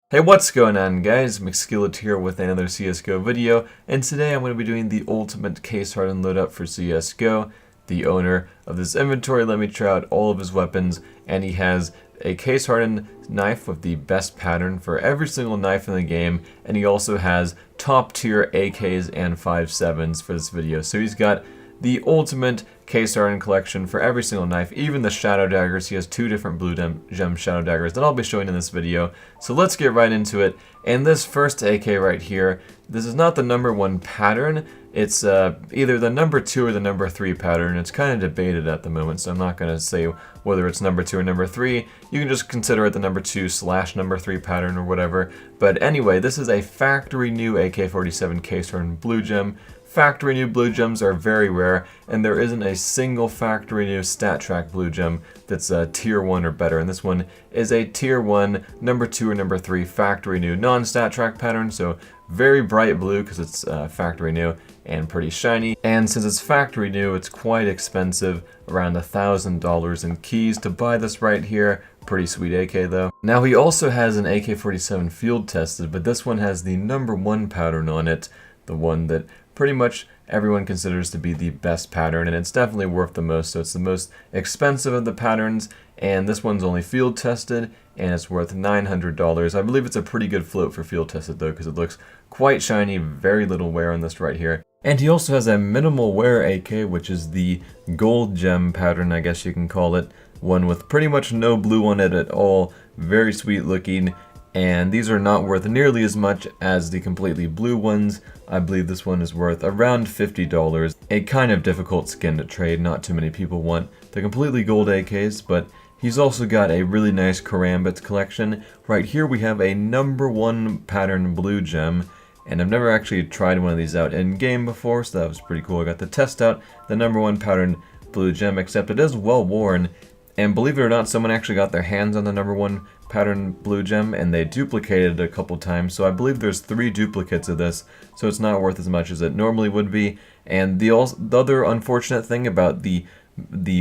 Hey, what's going on, guys? Mcskillet here with another CSGO video, and today I'm going to be doing the ultimate case hardened loadout for CSGO. The owner of this inventory let me try out all of his weapons, and he has a case hardened knife with the best pattern for every single knife in the game, and he also has top tier AKs and 5.7s for this video. So he's got the ultimate case hardened collection for every single knife, even the shadow daggers. He has two different blue gem shadow daggers that I'll be showing in this video. So let's get right into it. And this first AK right here, this is not the number 1 pattern. It's either the number 2 or the number 3 pattern. It's kind of debated at the moment, so I'm not going to say whether it's number 2 or number 3. You can just consider it the number 2/number 3 pattern or whatever. But anyway, this is a factory new AK-47 case hardened blue gem. Factory new blue gems are very rare, and there isn't a single factory new stat track blue gem that's a tier 1 or better, and this one is a tier 1, number 2 or number 3 factory new non-stat track pattern, so very bright blue because it's factory new and pretty shiny. And since it's factory new, it's quite expensive, around $1,000 in keys to buy this right here. Pretty sweet AK though. Now he also has an AK-47 field tested, but this one has the number 1 pattern on it, the one that pretty much everyone considers to be the best pattern, and it's definitely worth the most. So it's the most expensive of the patterns, and this one's only field tested, and it's worth $900. I believe it's a pretty good float for field tested though, because it looks quite shiny, very little wear on this right here. And he also has a minimal wear AK, which is the gold gem pattern, I guess you can call it. One with pretty much no blue on it at all, very sweet looking. And these are not worth nearly as much as the completely blue ones. I believe this one is worth around $50. A kind of difficult skin to trade, not too many people want the completely gold AKs, but he's also got a really nice Karambit collection. Right here we have a number 1 pattern blue gem, and I've never actually tried one of these out in game before, so that was pretty cool. I got to test out the number 1 pattern blue gem, except it is well worn. And believe it or not, someone actually got their hands on the number 1 pattern blue gem, and they duplicated it a couple times. So I believe there's 3 duplicates of this, so it's not worth as much as it normally would be. And the other unfortunate thing about the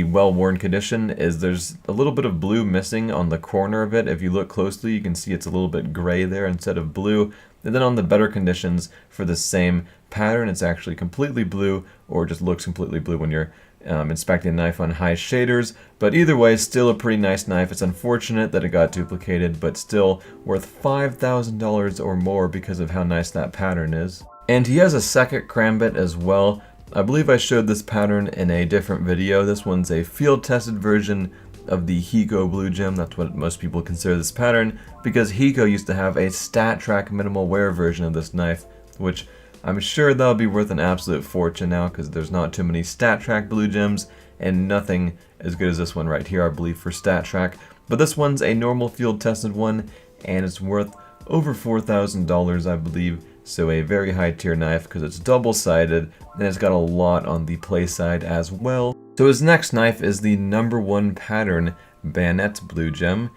well-worn condition is there's a little bit of blue missing on the corner of it. If you look closely, you can see it's a little bit gray there instead of blue. And then on the better conditions for the same pattern, it's actually completely blue, or just looks completely blue when you're inspecting the knife on high shaders. But either way, still a pretty nice knife. It's unfortunate that it got duplicated, but still worth $5,000 or more because of how nice that pattern is. And he has a second Karambit as well. I believe I showed this pattern in a different video. This one's a field tested version of the Hiko blue gem. That's what most people consider this pattern, because Hiko used to have a stat track minimal wear version of this knife, which I'm sure that'll be worth an absolute fortune now, because there's not too many stat track blue gems, and nothing as good as this one right here, I believe, for stat track. But this one's a normal field tested one, and it's worth over $4,000, I believe. So a very high tier knife, because it's double sided, and it's got a lot on the play side as well. So his next knife is the number 1 pattern Bayonet blue gem,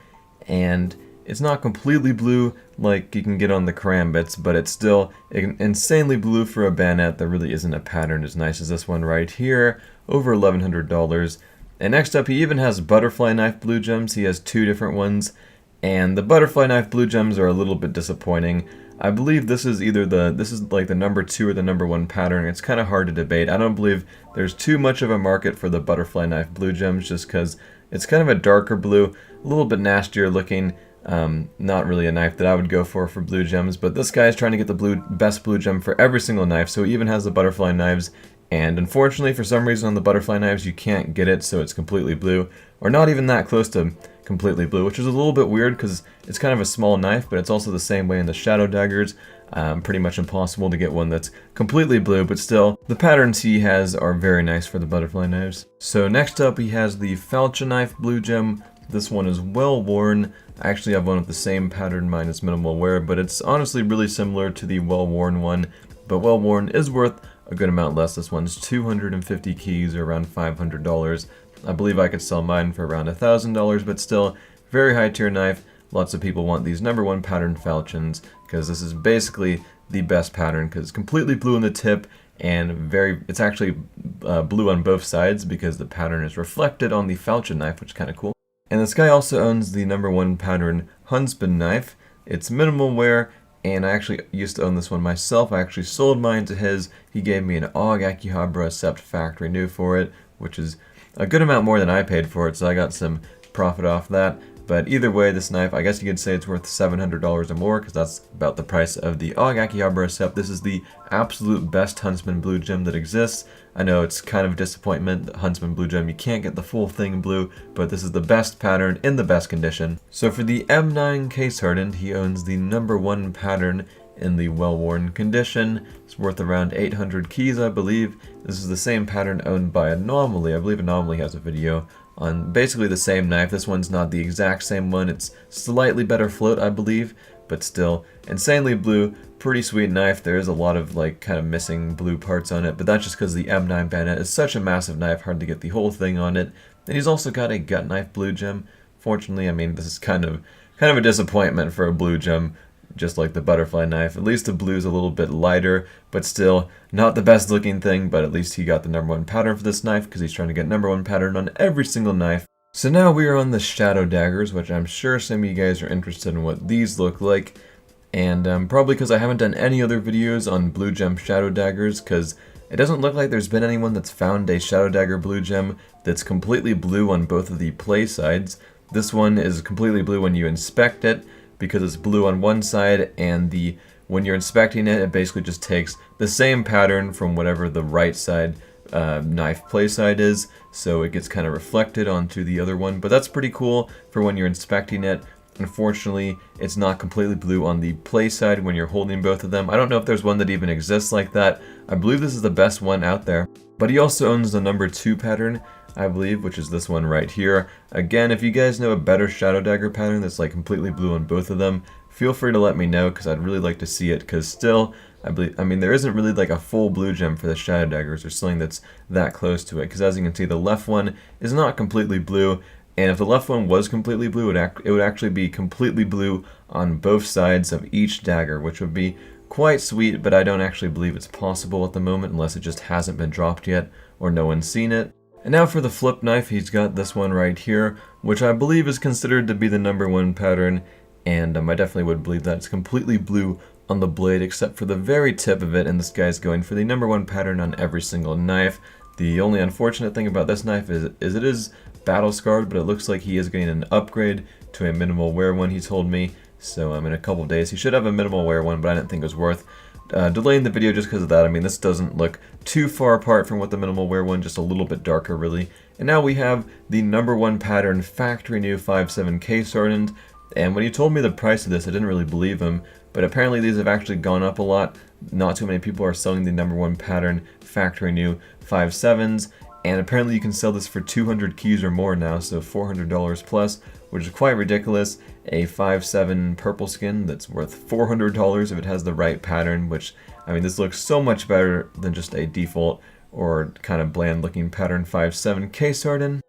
and it's not completely blue like you can get on the Karambits, but it's still insanely blue for a bayonet. There really isn't a pattern as nice as this one right here, over $1,100. And next up, he even has butterfly knife blue gems. He has 2 different ones, and the butterfly knife blue gems are a little bit disappointing. I believe this is either like the number 2 or the number 1 pattern. It's kind of hard to debate. I don't believe there's too much of a market for the butterfly knife blue gems, just because it's kind of a darker blue, a little bit nastier looking. Not really a knife that I would go for blue gems, but this guy is trying to get the best blue gem for every single knife, so he even has the butterfly knives. And unfortunately, for some reason on the butterfly knives, you can't get it, so it's completely blue, or not even that close to completely blue, which is a little bit weird because it's kind of a small knife, but it's also the same way in the shadow daggers. Pretty much impossible to get one that's completely blue, but still, the patterns he has are very nice for the butterfly knives. So next up, he has the Falchion knife blue gem. This one is well worn. I actually have one with the same pattern, minus minimal wear, but it's honestly really similar to the well worn one. But well worn is worth a good amount less. This one's 250 keys, or around $500. I believe I could sell mine for around $1,000, but still, very high tier knife. Lots of people want these number 1 pattern Falchions, because this is basically the best pattern, because it's completely blue in the tip, and it's actually blue on both sides, because the pattern is reflected on the Falchion knife, which is kind of cool. And this guy also owns the number 1 pattern Huntsman knife. It's minimal wear, and I actually used to own this one myself. I actually sold mine to his. He gave me an AUG Akihabara Sept factory new for it, which is a good amount more than I paid for it, so I got some profit off that. But either way, this knife, I guess you could say it's worth $700 or more, because that's about the price of the AUG Akihabara Sept. This is the absolute best Huntsman blue gem that exists. I know it's kind of a disappointment that Huntsman blue gem, you can't get the full thing in blue, but this is the best pattern in the best condition. So for the M9 case hardened, he owns the #1 pattern in the well-worn condition. It's worth around 800 keys, I believe. This is the same pattern owned by Anomaly. I believe Anomaly has a video on basically the same knife. This one's not the exact same one. It's slightly better float, I believe, but still insanely blue. Pretty sweet knife. There is a lot of like kind of missing blue parts on it, but that's just because the M9 Bayonet is such a massive knife, hard to get the whole thing on it. And he's also got a gut knife blue gem. Fortunately, I mean, this is kind of a disappointment for a blue gem, just like the butterfly knife. At least the blue's a little bit lighter, but still not the best looking thing, but at least he got the #1 pattern for this knife, because he's trying to get #1 pattern on every single knife. So now we are on the Shadow Daggers, which I'm sure some of you guys are interested in what these look like. And probably because I haven't done any other videos on blue gem Shadow Daggers, because it doesn't look like there's been anyone that's found a Shadow Dagger blue gem that's completely blue on both of the play sides. This one is completely blue when you inspect it, because it's blue on one side, and when you're inspecting it, it basically just takes the same pattern from whatever the right side knife play side is, so it gets kind of reflected onto the other one. But that's pretty cool for when you're inspecting it. Unfortunately, it's not completely blue on the play side when you're holding both of them. I don't know if there's one that even exists like that. I believe this is the best one out there. But he also owns the #2 pattern, I believe, which is this one right here. Again, if you guys know a better Shadow Dagger pattern that's like completely blue on both of them, feel free to let me know, because I'd really like to see it, because still, I mean, there isn't really like a full blue gem for the Shadow Daggers or something that's that close to it, because as you can see, the left one is not completely blue, and if the left one was completely blue, it would actually be completely blue on both sides of each dagger, which would be quite sweet, but I don't actually believe it's possible at the moment, unless it just hasn't been dropped yet, or no one's seen it. And now for the flip knife, he's got this one right here, which I believe is considered to be the #1 pattern, and I definitely would believe that it's completely blue on the blade except for the very tip of it, and this guy's going for the #1 pattern on every single knife. The only unfortunate thing about this knife is it is battle scarred, but it looks like he is getting an upgrade to a minimal wear one, he told me. So in a couple days he should have a minimal wear one, but I didn't think it was worth delaying the video just because of that. I mean, this doesn't look too far apart from what the minimal wear one, just a little bit darker really. And now we have the #1 pattern factory new 5.7 case hardened. And when he told me the price of this, I didn't really believe him, but apparently these have actually gone up a lot. Not too many people are selling the #1 pattern factory new 5.7s, and apparently you can sell this for 200 keys or more now, so $400 plus, which is quite ridiculous. A 5.7 purple skin that's worth $400 if it has the right pattern, which, I mean, this looks so much better than just a default or kind of bland looking pattern 5.7 case hardened.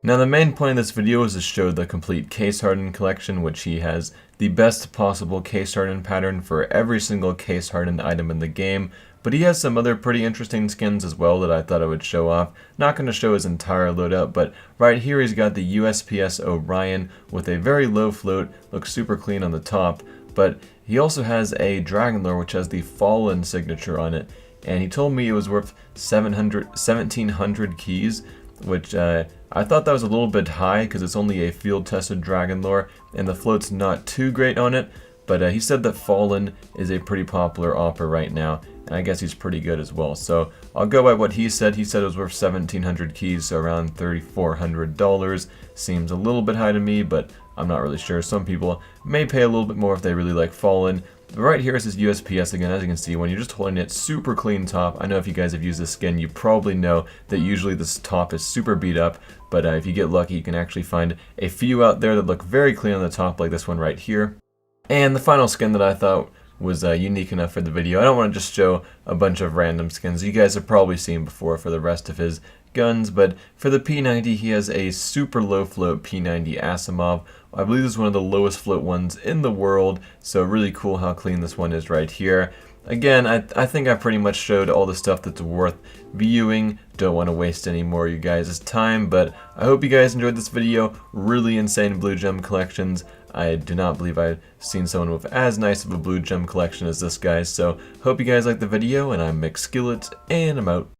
Now the main point of this video is to show the complete case hardened collection, which he has the best possible case hardened pattern for every single case hardened item in the game, but he has some other pretty interesting skins as well that I thought I would show off. Not going to show his entire loadout, but right here he's got the USPS Orion with a very low float, looks super clean on the top, but he also has a Dragon Lore which has the Fallen signature on it, and he told me it was worth 1,700 keys, which I thought that was a little bit high because it's only a field-tested Dragon Lore, and the float's not too great on it, but he said that Fallen is a pretty popular opera right now, and I guess he's pretty good as well. So I'll go by what he said. He said it was worth 1,700 keys, so around $3,400. Seems a little bit high to me, but I'm not really sure. Some people may pay a little bit more if they really like Fallen. But right here is his USPS again. As you can see, when you're just holding it, super clean top. I know if you guys have used this skin, you probably know that usually this top is super beat up, but if you get lucky, you can actually find a few out there that look very clean on the top, like this one right here. And the final skin that I thought was unique enough for the video. I don't want to just show a bunch of random skins you guys have probably seen before for the rest of his guns, but for the P90 he has a super low float P90 Asimov. I believe this is one of the lowest float ones in the world, so really cool how clean this one is right here. Again, I think I pretty much showed all the stuff that's worth viewing. Don't want to waste any more of you guys' time, but I hope you guys enjoyed this video. Really insane blue gem collections. I do not believe I've seen someone with as nice of a blue gem collection as this guy. So hope you guys liked the video, and I'm Mcskillet, and I'm out.